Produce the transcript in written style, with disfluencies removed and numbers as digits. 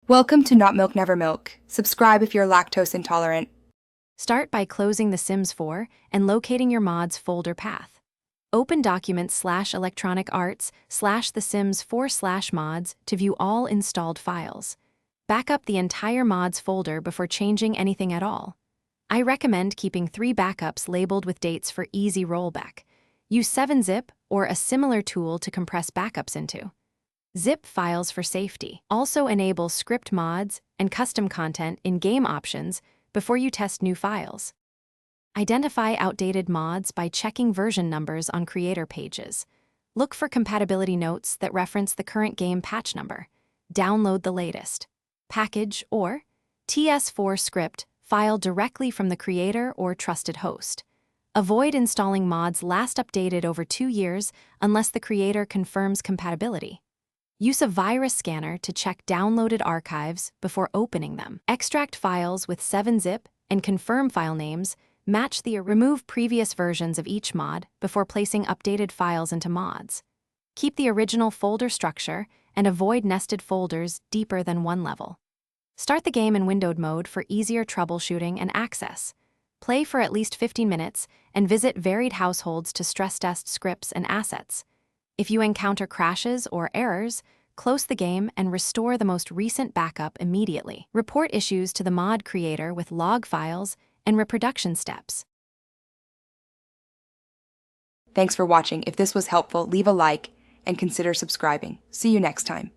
Welcome to Not Milk Never Milk. Subscribe if you're lactose intolerant. Start by closing The Sims 4 and locating your mod's folder path. Open Documents/Electronic Arts/The Sims 4/mods to view all installed files. Back up the entire mods folder before changing anything at all. I recommend keeping 3 backups labeled with dates for easy rollback. Use 7-zip or a similar tool to compress backups into. Zip files for safety. Also enable script mods and custom content in game options before you test new files. Identify outdated mods by checking version numbers on creator pages. Look for compatibility notes that reference the current game patch number. Download the latest package or TS4 script file directly from the creator or trusted host. Avoid installing mods last updated over 2 years unless the creator confirms compatibility. Use a virus scanner to check downloaded archives before opening them. Extract files with 7-zip and confirm file names. Remove previous versions of each mod before placing updated files into mods. Keep the original folder structure and avoid nested folders deeper than 1 level. Start the game in windowed mode for easier troubleshooting and access. Play for at least 15 minutes and visit varied households to stress test scripts and assets. If you encounter crashes or errors, close the game and restore the most recent backup immediately. Report issues to the mod creator with log files and reproduction steps. Thanks for watching. If this was helpful, leave a like and consider subscribing. See you next time.